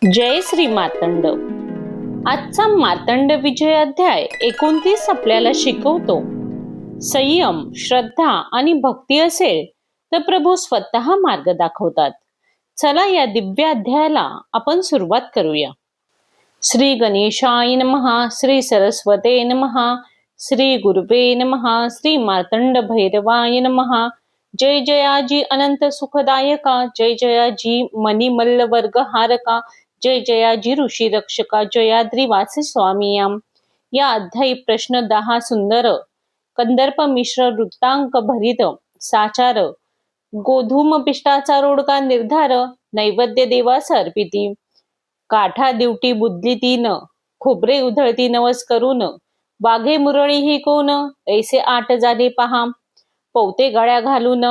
जय श्री मार्तंड. आजचा मार्तंड विजय अध्याय 29 आपल्याला शिकवतो, संयम, श्रद्धा आणि भक्ती असेल तर प्रभू स्वतः मार्ग दाखवतात. चला या दिव्य अध्यायाला आपण सुरुवात करूया. श्री गणेशाय नमः, श्री सरस्वते नमः, श्री गुरुवे नमः, श्री मार्तंड भैरवाय नमः. जय जयाजी अनंत सुखदायका, जय जयाजी मणिमल्ल वर्ग हारका, जय जयाजी ऋषी रक्षका, जयाद्री वासी स्वामीयाम. या अध्यायी प्रश्न 10 सुंदर, कंदर्प मिश्र वृत्तांक भरित साचार, गोधूम पिष्टाचा रोडका निर्धार, नैवेद्य देवास अर्पिती. काठा दिवटी बुद्धली तीन, खोबरे उधळती नवस करून, वाघे मुरळी ही कोण, ऐसे 8 झाले पहा. पवते गळ्या घालून,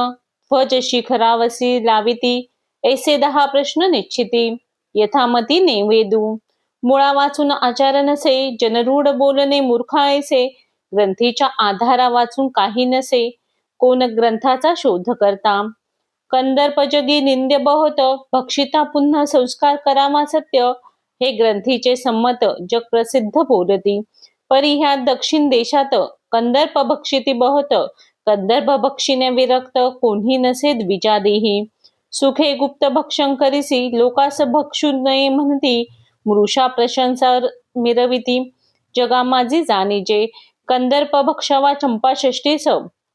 ध्वज शिखरावसी लाविती, ऐसे 10 प्रश्न निश्चिती. यथामती नेवेदू, मुळा वाचून आचार नसे, जनरूढ बोलणे मूर्खा ऐसे, ग्रंथीच्या आधारा वाचून काही नसे, कोण ग्रंथाचा शोध करता. कंदर्प जगी निंद्य बहुत, भक्षिता पुन्हा संस्कार करावा सत्य, हे ग्रंथीचे संमत जग प्रसिद्ध बोलती. परी ह्या दक्षिण देशात कंदर्प भक्षिती बहुत, कंदर्प भक्षिणे विरक्त कोणी नसे द्विजादेही. सुखे गुप्त भक्षण करिसी, लोकास भक्षू नये म्हणती, मृषा प्रशंसा मिरविती, जगा माझी जाणीजे. कंदर्प भक्षावा चंपाषष्ठीस,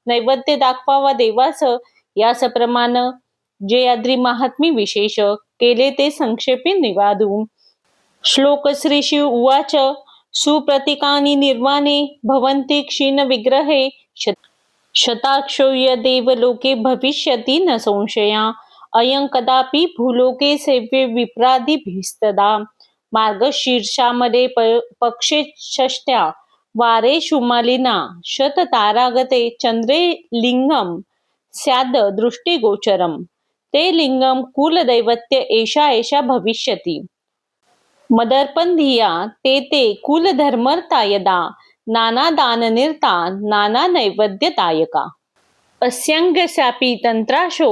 नैवेद्य दाखवावा देवास, यास प्रमाण जयाद्री महात्मी विशेष, केले ते संक्षेपी निवादू. श्लोक श्री शिव उवाच, सुप्रतिकानि निर्वाणे, भवन्ति क्षीण विग्रहे, शताक्षोय देव लोके भविष्यति न संशया, अयं कदापि भूलोके सेव्ये विप्रादिभिस्तदा. मार्गशीर्षामध्ये पक्षे षष्ट्या, वारे शुमालिना, शत तारागते, चंद्रे लिंगम स्याद दृष्टिगोचरम, ते लिंगम कुलदैवत्य एषा एषा भविष्यति. मदर्पण धिया ते कुलधर्मर्ता यदा, नाना दाननिर्ता नाना नैवेद्यदायका. अस्यांगस्यापि तंत्राशो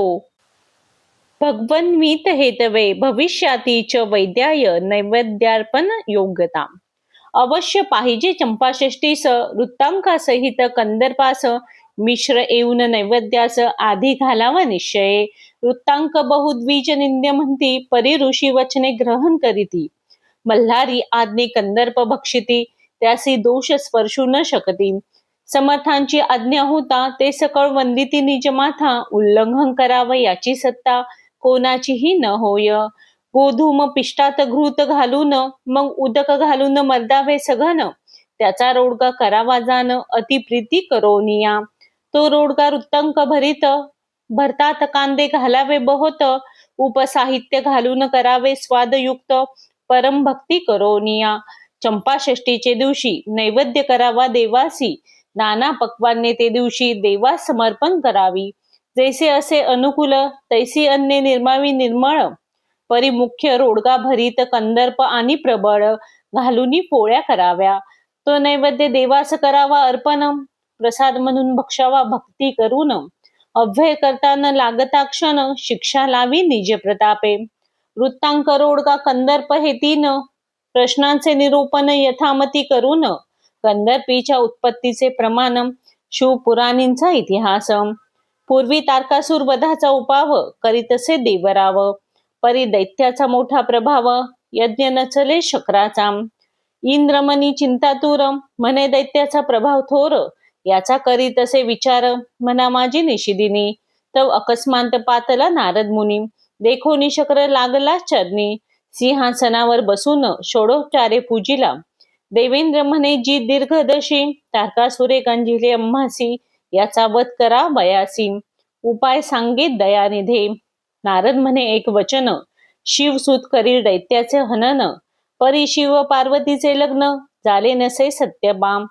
भगवन्वित हेतवे, भविष्याती च वैद्याय नैवेद्यार्पण योग्यता. अवश्य पाहिजे चंपाषष्ठीस, वृत्तांकासहित कंदर्पास मिश्र येऊन नैवेद्यास आधी घालावा निश्चये. वृत्तांक बहुद्विज निंद्य म्हणती, परी ऋषी वचने ग्रहण करीती. मल्हारी आज्ञे कंदर्प भक्षिती, त्यासी दोष स्पर्शू न शकती. समर्थांची आज्ञा होता, ते सकळ वंदिती निज माथा, उल्लंघन करावं याची सत्ता कोणाचीही न होय. गोधूम पिष्टात घृत घालून, मग उदक घालून मर्दावे सघन, त्याचा रोडगा करावा जाण, अतिप्रीती करोनिया. तो रोडगा वृत्तांक भरित, भरतात कांदे घालावे बहुत, उपसाहित्य घालून करावे स्वादयुक्त, परम भक्ती करोनिया. चंपाषष्ठीचे दिवशी नैवेद्य करावा देवासी, नाना पक्वान्ने ते दिवशी देवास समर्पण करावी. जैसे असे अनुकूल, तैसी अन्ने निर्मावी निर्मळ. परी मुख्य रोडगा भरीत कंदर्प आणि प्रबळ घालूनी पोळ्या कराव्या. तो नैवेद्य देवास करावा अर्पण, प्रसाद म्हणून भक्षावा भक्ती करून. अव्यय करताना लागता क्षण, शिक्षा लावी निज प्रतापे. वृत्तांक रोडगा कंदर्प हे 3, प्रश्नांचे निरूपण यथामती करून. कंदर्पीच्या उत्पत्तीचे प्रमाण, शिवपुराणींचा इतिहास. पूर्वी तारकासूर वधाचा उपाव करीतसे देवराव, परी दैत्याचा मोठा प्रभाव, यज्ञ न चले शक्राचा. इंद्रमणी चिंतातूर, म्हणे दैत्याचा प्रभाव थोर, याचा करीतसे विचार, म्हणा माझी निशिदिनी. तव अकस्मात पातला नारद मुनी, देखोनी शक्र लागला चरणी, सिंहासनावर बसून षोडोपचारे पूजिला. देवेंद्र म्हणे जी दीर्घदशी, तारकासुरे गंजिले अम्हासी, याचा वध करा वयासी, उपाय सांगे दयानिधे. नारद म्हणे एक वचन, शिवसूत करील दैत्याचे हनन, परी शिव पार्वतीचे लग्न, झाले नसे सत्यबाम.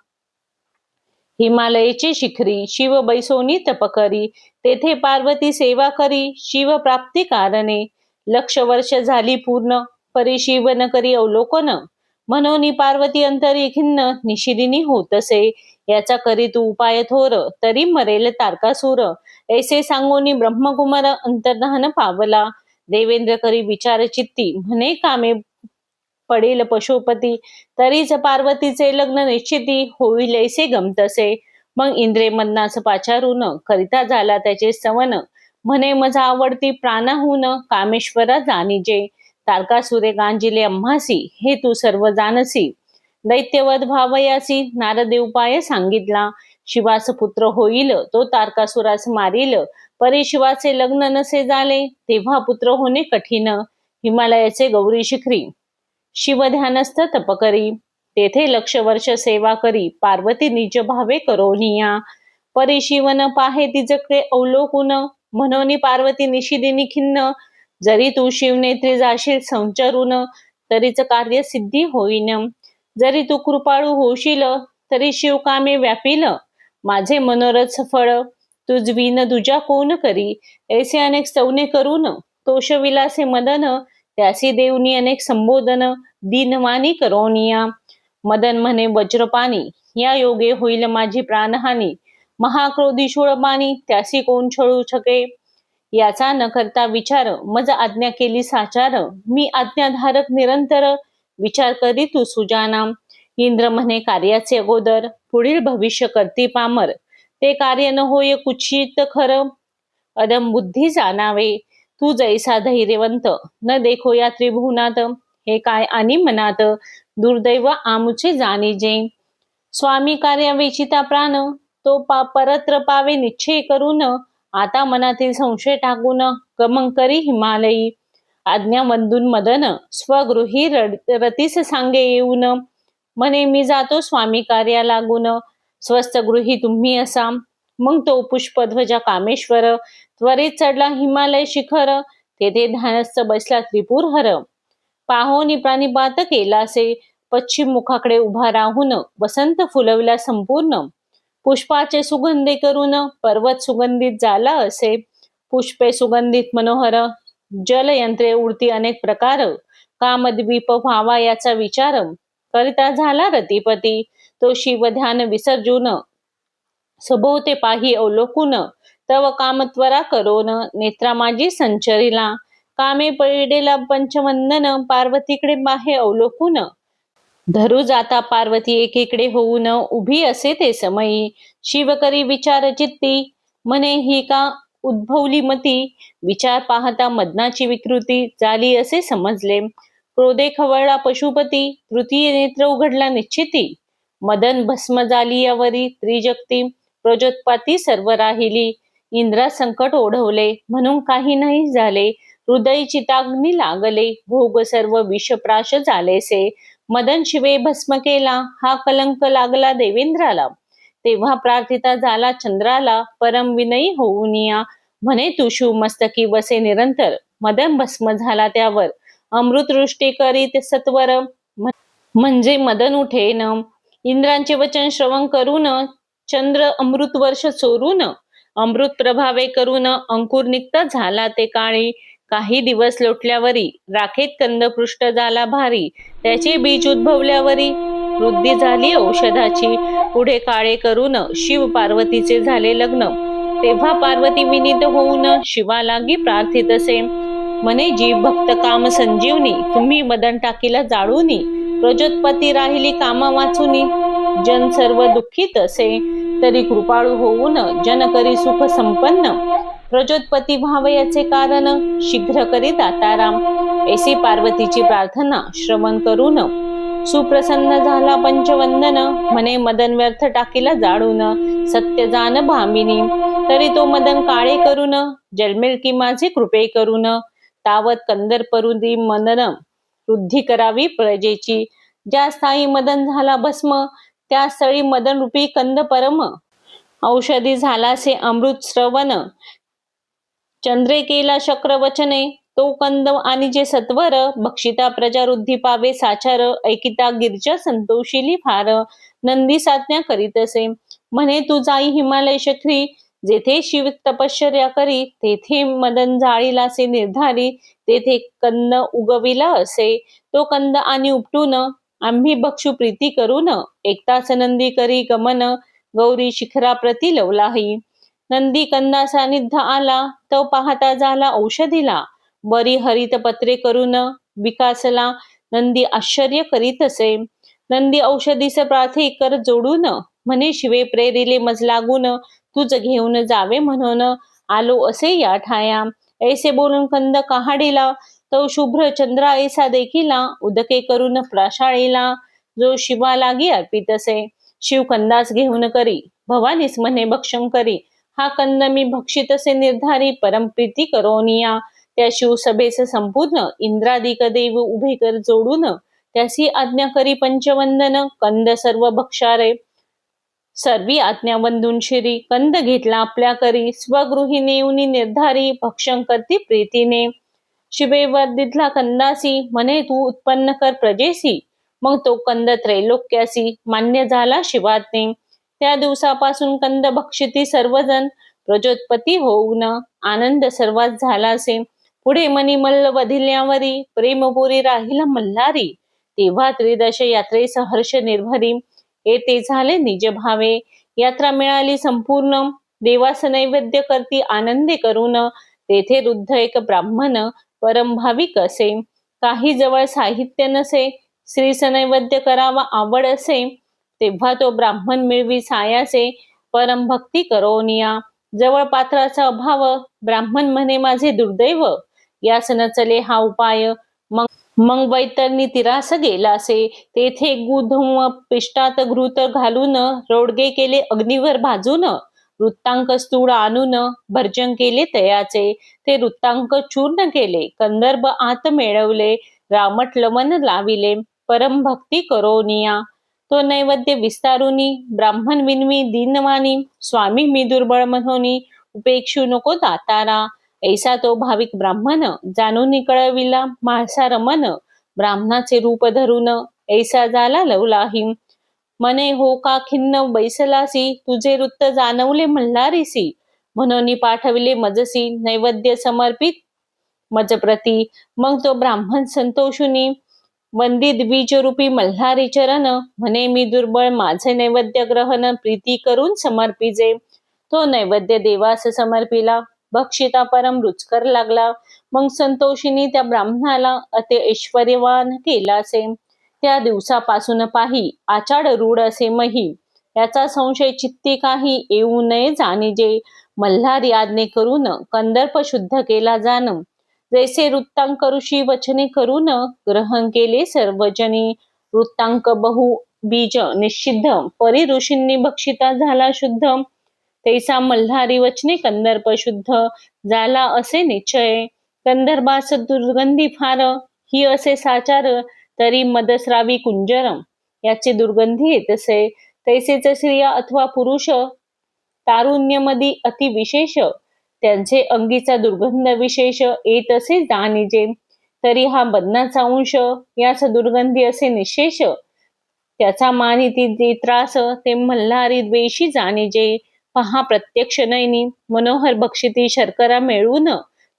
हिमालयाचे शिखरी शिव बैसोनी तप करी, तेथे पार्वती सेवा करी, शिव प्राप्ती कारणे. 1,00,000 वर्ष झाली पूर्ण, परी शिव न करी अवलोकन, म्हणून पार्वती अंतरी खिन्न, निशिदिनी होतसे, याचा करी तू उपाय थोर, तरी मरेल तारकासूर. ऐसे सांगोनी ब्रह्मकुमार अंतर्धान पावला. देवेंद्र करी विचार चित्ती, म्हणे कामे पडेल पशुपती, तरीच पार्वतीचे लग्न निश्चिती, होईल ऐसे गमतसे. मग इंद्रे मदनास पाचारून, करिता झाला त्याचे स्तवन. म्हणे मजा आवडती प्राणाहून, कामेश्वरा जाणीजे. तारकासुरे गांजिले आम्हासी, हे तू सर्व जाणसी. दैत्यवध व्हावयासी, नारदे उपाय सांगितला. शिवास पुत्र होईल, तो तारकासुरास मारील. परी शिवाचे लग्न नसे झाले, तेव्हा पुत्र होणे कठीण. हिमालयाचे गौरी शिखरी, शिव ध्यानस्थ तप करी. तेथे लक्ष वर्ष सेवा करी, पार्वती निज भावे करोनिया. परी शिवन पाहे तिजकडे अवलोकून, म्हणून पार्वती निशिदिनी खिन्न. जरी तू शिवनेत्री जाशील संचरून, तरीच कार्य सिद्धी होईन. जरी तू कृपाळू होशील, तरी शिव कामे व्यापील. माझे मनोरथ सफळ, तुझविन तुझ्या कोण करी. ऐसे अनेक स्तवने करून, तोषविलासे मदन. त्यासी देवनी अनेक संबोधन, दीनवाणी करोनिया. मदन म्हणे वज्रपाणी, या योगे होईल माझी प्राणहानी. महाक्रोधी शूळपाणी, त्यासी कोण छळू शके. याचा न करता विचार, मज आज्ञा केली साचार. मी आज्ञाधारक निरंतर, विचार करी तू सुजाना. इंद्र म्हणे कार्याचे अगोदर, पुढील भविष्य करती पामर. ते कार्य न होय कुचित खर, अदम बुद्धी जाणावे. तू जैसा धैर्यवंत, न देखो या त्रिभुवनात. हे काय आणि मनात, दुर्दैव आमुचे जाणीजे. स्वामी कार्या वेचिता प्राण, तो परत्र पावे निश्चय करून. आता मनातील संशय टाकून, गमन करी हिमालयी. आज्ञा वंदून मदन, स्वगृही रतीस सांगे येऊन. म्हणे मी जातो स्वामी कार्या लागून, स्वस्त गृही तुम्ही असा. मग तो पुष्पध्वजा कामेश्वर, त्वरित चढला हिमालय शिखर. तेथे ध्यानस्थ बसला त्रिपुरहर. पाहोनी प्राणिपात केलासे, पश्चिम मुखाकडे उभा राहून. वसंत फुलविला संपूर्ण, पुष्पाचे सुगंधे करून. पर्वत सुगंधित झाला असे, पुष्पे सुगंधित मनोहर. जलयंत्रे उडती अनेक प्रकार, कामद्वीप व्हावा याचा विचार. करिता झाला रतिपती, तो शिव ध्यान विसर्जून. सभोवते पाही अवलोकून, तव काम त्वरा करोन. नेत्रा माझी संचरिला, कामे पडिलेला पंचवंदन. पार्वतीकडे बाहे अवलोकून, धरू जाता पार्वती एकीकडे होऊन. उभी असे ते समयी, शिव करी विचार चित्ती. म्हणे ही का उद्भवली मती. विचार पाहता मदनाची विकृती, झाली असे समजले. क्रोधे खवळला पशुपती, तृतीय नेत्र उघडला निश्चिती. मदन भस्म झाली यावरी त्रिजगती, प्रजोत्पत्ती सर्व राहिली. इंद्रा संकट ओढवले, म्हणून काही नाही झाले. हृदय चिताग्नी लागले, भोग सर्व विषप्राश झालेसे. मदन शिवे भस्म केला, हा कलंक लागला देवेंद्राला. तेव्हा प्रार्थिता झाला चंद्राला, परम विनयी होऊनिया. म्हणे तू शिव मस्तकी वसे निरंतर. मदन भस्म झाला त्यावर, अमृतवृष्टी करीत सत्वर. म्हणजे मदन उठेन. इंद्रांचे वचन श्रवण करून, चंद्र अमृत वर्ष चोरून. अमृत प्रभावे करून, अंकुर निघता झाला ते काळी. काही दिवस लोटल्यावरी, राखेत कंद पृष्ठ झाला भारी. त्याचे बीज उद्भवल्यावरी, वृद्धी झाली औषधाची. पुढे काळे करून, शिव पार्वतीचे झाले लग्न. तेव्हा पार्वती विनीत होऊन, शिवा लागी प्रार्थित असे. म्हणे जीव भक्त काम संजीवनी, तुम्ही मदन टाकीला जाळूनी. प्रजोत्पत्ती राहिली कामा वाचुनी, जन सर्व दुःखीत असे. तरी कृपाळू होऊन, जन करी सुख संपन्न. प्रजोत्पत्ती व्हावयाचे कारण, शीघ्र करी दाताराम. ऐसी पार्वतीची प्रार्थना श्रवण करून, सुप्रसन्न झाला पंचवंदन. म्हणे मदन व्यर्थ टाकीला जाळून, सत्य जाण भामिनी. तरी तो मदन काळे करून, जन्मेल की माझे कृपे करून. तावत कंदर परुदी मदन, वृद्धी करावी प्रजेची. ज्या स्थायी मदन झाला भस्म, त्या स्थळी मदन रूपी कंद परम. औषधी झालासे अमृत श्रवण, चंद्रे केला शक्र वचने. तो कंद आणि जे सत्वर, भक्षिता प्रजा वृद्धी पावे साचार. ऐकिता गिरजा संतोषिली फार, नंदी साज्ञा करीतसे. म्हणे तू जाई हिमालय शिखरी, जेथे शिव तपश्चर्या करी. तेथे मदन जाळीलासे निर्धारी, तेथे कंद उगविला असे. तो कंद आणि उपटून, आम्ही भक्षू प्रीती करून. एकताच नंदी करी गमन, गौरी शिखराप्रती लवलाही. नंदी कंदा सानिध्य आला, तो पाहता झाला औषधीला. बरी हरित पत्रे करून विकासला. नंदी आश्चर्य करीत असे. नंदी औषधीस प्रार्थी कर जोडून, म्हणे शिवे प्रेरिले मज लागून, तुझ घेऊन जावे म्हणून आलो असे या ठाया. ऐसे बोलून कंद कहाडीला, तो शुभ्र चंद्रा ऐसा देखिला, उदके करून प्राशाळीला, जो शिवा लागी अर्पित असे. शिव कंदास घेऊन करी, भवानीस म्हणे भक्षण करी, हा कंद मी भक्षित असे निर्धारी, परमप्रीती करोनिया. त्या शिवसभेस संपूर्ण इंद्रादिक देव उभे कर जोडून, त्यासी आज्ञा करी पंचवंदन, कंद सर्व भक्षारे सर्वी आज्ञा वंदून शिरी. कंद घेतला आपल्या करी, स्वगृही नेऊनी निर्धारी, भक्षण करती प्रीतीने. शिवे वर दिधला कंदासी, म्हणे तू उत्पन्न कर प्रजेसी, मग तो कंद त्रैलोक्यासी मान्य झाला शिवाज्ञे. त्या दिवसापासून कंद भक्षिती सर्वजण, प्रजोत्पत्ती होऊन आनंद सर्वात झालासे. पुढे मनी मल्ल वधिल्यावरी, प्रेमपुरी राहिला मल्हारी, तेव्हा त्रिदश यात्रेस हर्ष निर्भरी, येते झाले निज भावे. यात्रा मिळाली संपूर्ण, देवास नैवेद्य करती आनंदे करून, तेथे रुद्ध एक ब्राह्मण परम भाविक असे. काही जवळ साहित्य नसे, श्रीस नैवेद्य करावा आवड असे, तेव्हा तो ब्राह्मण मिळवी सायाचे, परम भक्ती करोनिया. जवळ पात्राचा अभाव, ब्राह्मण म्हणे माझे दुर्दैव, यास न चले हा उपाय. मग वैतरणी तिरास गेलासे, तेथे गुधूम पिष्टात घृत घालून, रोडगे केले अग्नीवर भाजून, वृत्तांक स्तूळ आणून भर्जन केले तयाचे. ते वृत्तांक चूर्ण केले, कंदर्भ आत मिळवले, रामट लवण लाविले, परम भक्ती करोनिया. तो नैवेद्य विस्तारुनी, ब्राह्मण विनवी दीनवाणी, स्वामी मी दुर्बळ म्हणोनी, उपेक्षू नको दातारा. ऐसा तो भाविक ब्राह्मण, जाणून कळविला म्हाळसा मन, ब्राह्मणाचे रूप धरून ऐसा झाला लवलाही. मने हो का खिन्न बैसलासी, तुझे वृत्त जाणवले मल्हारीसी, म्हणून पाठविले मजसी नैवेद्य समर्पित मजप्रती. मग तो ब्राह्मण संतोषुनी वंदी द्विजरूपी मल्हारी चरण, म्हणे मी दुर्बळ माझे नैवेद्य ग्रहण प्रीती करून समर्पिजे. तो नैवेद्य देवास समर्पिला, भक्षिता परम रुचकर लागला. मग संतोषिनी त्या ब्राह्मणाला अति ऐश्वर्यवान केलासे. त्या दिवसापासून पाही आचाड रूढ असे मही, याचा संशय चित्ती काही येऊ नये जाणीजे. मल्हारी आज्ञे करून कंदर्प शुद्ध केला जाण, जैसे वृत्तांक ऋषी वचने करून ग्रहण केले सर्वजनी. वृत्तांक बहु बीज निषिद्ध, परी ऋषींनी भक्षिता झाला शुद्ध, तैसा मल्हारी वचने कंदर्प शुद्ध झाला असे निश्चय. कंदर्भास दुर्गंधी फार, ही असे साचार, तरी मदस्रावी कुंजर, याची दुर्गंधी येत असे. तैसेच स्त्रिया अथवा पुरुष तारुण्यमधी अतिविशेष, त्यांचे अंगीचा दुर्गंध विशेष येत असे जाणीजे. तरी हा बदनाचा अंश, याच दुर्गंधी असे निशेष, त्याचा मानिती त्रास ते मल्हारी द्वेषी जाणीजे. पहा प्रत्यक्ष नयनी मनोहर भक्षिती शर्करा मिळून,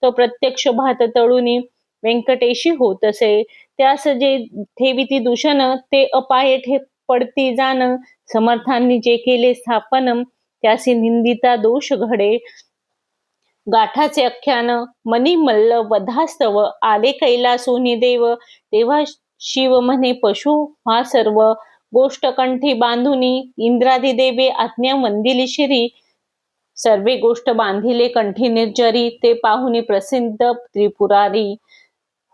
तो प्रत्यक्ष भात तळूनी व्यंकटेशी होत असे. त्यास जे ठेविती दूषण, ते अपाये पडती जाण, समर्थांनी जे केले स्थापन, त्यासी निंदिता दोष घडे. गाठाचे आख्यान, मनी मल्ल वधास्तव, आले कैलासोनी देव, तेव्हा शिव म्हणे पशु हा सर्व, गोष्ट कंठी बांधुनी इंद्रादी देवे आज्ञा वंदिली शिरी, सर्वे गोष्ट बांधिले कंठी निर्जरी, ते पाहुनी प्रसिद्ध त्रिपुरारी.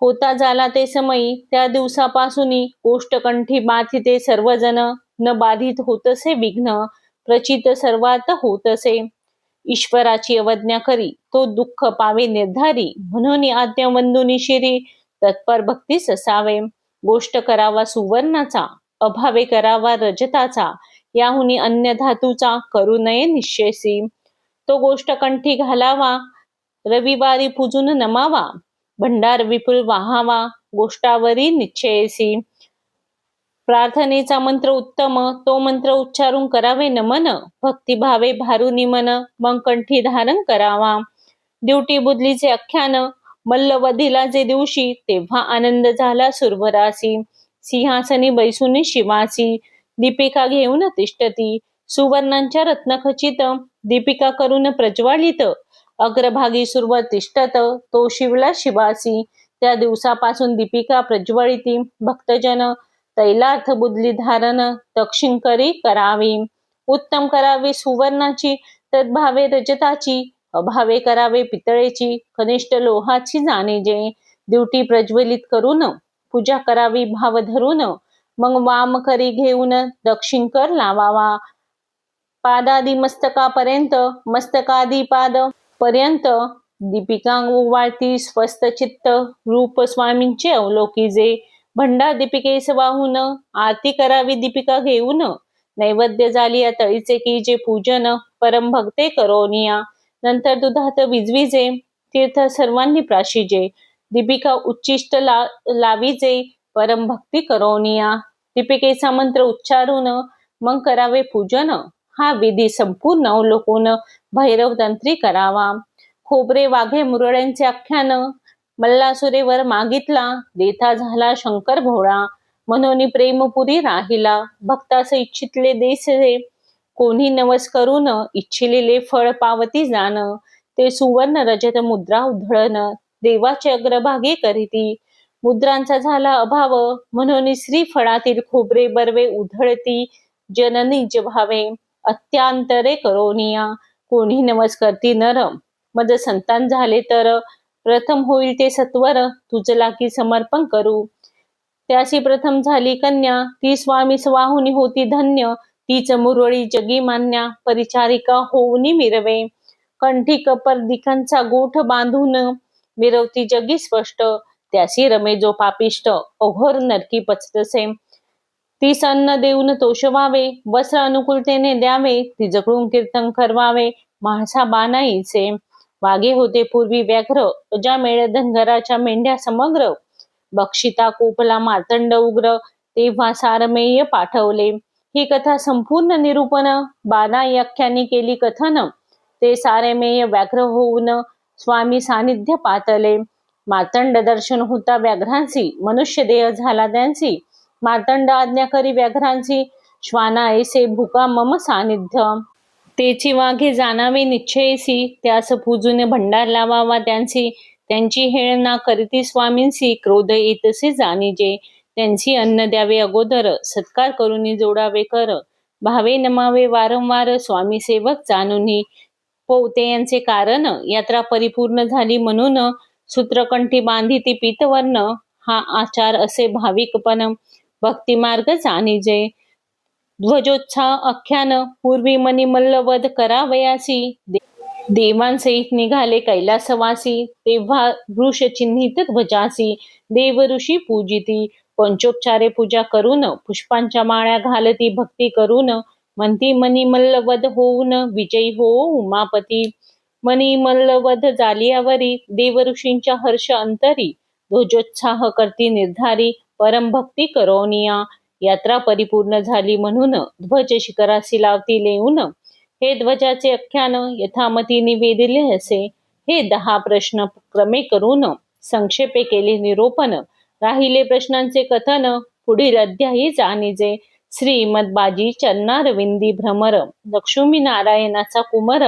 होता झाला ते समयी, त्या दिवसापासूनी गोष्ट कंठी बाधिते सर्वजण, न बाधित होतसे विघ्न, प्रचित सर्वात होतसे. ईश्वराची अवज्ञा करी, तो दुःख पावे निर्धारी, म्हणून आज्ञा वंदुनी शिरी, तत्पर भक्तीस असावे. गोष्ट करावा सुवर्णाचा, अभावे करावा रजताचा, याहुनी अन्य धातूचा करू नये निश्चयसी. तो गोष्ट कंठी घालावा, रविवारी पूजून नमावा, भंडार विपुल वाहावा, गोष्टावरी निश्चयसी. प्रार्थनेचा मंत्र उत्तम, तो मंत्र उच्चारून करावे नमन, भक्तिभावे भारुनी मन, मग कंठी धारण करावा. दिवटी बुदलीचे आख्यान, मल्लवधीला जे दिवशी, तेव्हा आनंद झाला सुरवरासी. सिंहासनी बैसुनी शिवासी, दीपिका घेऊन तिष्ठती, सुवर्णांच्या रत्नखचित, दीपिका करून प्रज्वालित, अग्रभागी सुरवर तिष्ठत, तो शिवला शिवासी. त्या दिवसापासून दीपिका प्रज्वलिती भक्तजन तैलार्थ बुदली धारण दक्षिणकरी करावी. उत्तम करावी सुवर्णाची तद्भावे रजताची अभावे करावे पितळेची कनिष्ठ लोहाची जाणीजे. दिवटी प्रज्वलित करून पूजा करावी भाव धरून मग वाम करी घेऊन दक्षिणकर लावावा. पादादी मस्तकापर्यंत मस्तकादी पाद पर्यंत दीपिका वाळती स्वस्थ चित्त रूप स्वामींचे अवलोकीजे. भंडार दीपिकेस वाहून आरती करावी दीपिका घेऊन नैवेद्य झाली तळीचे की जे पूजन परम भक्ते करोनिया. नंतर दुधात विजविजे तीर्थ सर्वांनी प्राशिजे. दीपिका उच्चिष्ट लावीजे परम भक्ती करोनिया. दीपिकेचा मंत्र उच्चारून मग करावे पूजन हा विधी संपूर्ण अवलोकून भैरव तंत्री करावा. खोबरे वाघे मुरळ्यांचे आख्यान मल्लासुरेवर मागितला देता झाला शंकर भोळा. मनोनी प्रेमपुरी राहिला भक्तास इच्छितले देसे. कोणी नवस करून इच्छिलेले फळ पावती जाण. ते सुवर्ण रजत मुद्रा उधळण देवाचे अग्रभागी करीती. मुद्रांचा झाला अभाव म्हणून श्रीफळातील खोबरे बर्वे उधळती जननिज भावे. अत्यांतरे करोनिया कोणी नवस करती नर. मज संतान झाले तर प्रथम होईल ते सत्वर तुझला की समर्पण करू. त्यासी प्रथम झाली कन्या ती स्वामीस वाहुनी होती धन्य. तीच मुरळी जगी मान्या परिचारिका होऊनी मिरवे. कंठी कपर्दिकांचा गोठ बांधून मिरवती जगी स्पष्ट. त्यासी रमे जो पापिष्ट अघोर नरकी पचतसे. तीस अन्न देऊन तोषवावे वस्त्र अनुकूलतेने द्यावे. तिजकडून कीर्तन करवावे म्हाळसा बानाईचे. वाघे होते पूर्वी व्याघ्र अजामेळ धनगराच्या मेंढ्या समग्र. बक्षिता कोपला मार्तंड उग्र तेव्हा सारमेय पाठवले. ही कथा संपूर्ण निरूपण बानाई आख्याने केली कथन. ते सारमेय व्याघ्र होऊन स्वामी सानिध्य पातले. मार्तंड दर्शन होता व्याघ्रांची मनुष्य देह झाला त्यांची. मार्तंड आज्ञा करी व्याघ्रांची श्वाना ऐसे भुका मम सानिध्य. तेची वाघे जाणावे निश्चयसी त्यास पूजून भंडार लावावा त्यांची. त्यांची हेळना करीती स्वामींसी क्रोध येतसे जाणीजे. त्यांची अन्न द्यावे अगोदर सत्कार करून जोडावे कर. भावे नमावे वारंवार स्वामी सेवक जाणूनी. पोते यांचे कारण यात्रा परिपूर्ण झाली म्हणून सूत्रकंठी बांधिती पीतवर्ण. हा आचार असे भाविकपण भक्तिमार्ग जाणीजे. ध्वजोत्साह आख्यान पूर्वी मनी मल्लवध करावयासी. देवांसहित निघाले कैलासवासी. तेव्हा वृष चिन्हित ध्वजासी देव ऋषी पूजिती. पंचोपचारे पूजा करून पुष्पांच्या माळ्या घालती भक्ती करून. म्हणती मनी मल्लवध होऊन विजयी हो उमापती. मनी मल्लवध झाल्यावरी देव ऋषींच्या हर्ष अंतरी. ध्वजोत्साह करती निर्धारी परम भक्ती करोनिया. यात्रा परिपूर्ण झाली म्हणून ध्वज शिखरासी लावती लेऊन. हे ध्वजाचे आख्यान यथामती निवेदिले असे. हे 10 प्रश्न क्रमे करून संक्षेपे केले निरोपण. राहिले प्रश्नांचे कथन पुढील अध्यायी जाणीजे. श्रीमद्बाजी चरणारविंदी भ्रमर लक्ष्मी नारायणाचा कुमर.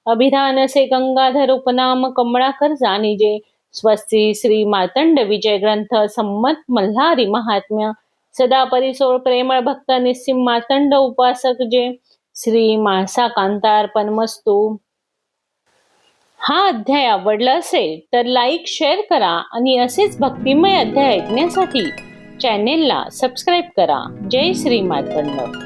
अभिधान असे गंगाधर उपनाम कमळाकर जाणीजे. स्वस्ती श्री मार्तंड विजय ग्रंथ सम्मत मल्हारी महात्म्य. सदा परिसोळ प्रेमळ भक्त निस्सिम मार्तंड उपासक जे. श्री म्हाळसा कांतार्पणमस्तु. हा अध्याय आवडला असेल तर लाईक शेअर करा आणि असेच भक्तिमय अध्याय ऐकण्यासाठी चॅनेलला सबस्क्राईब करा. जय श्री मार्तंड.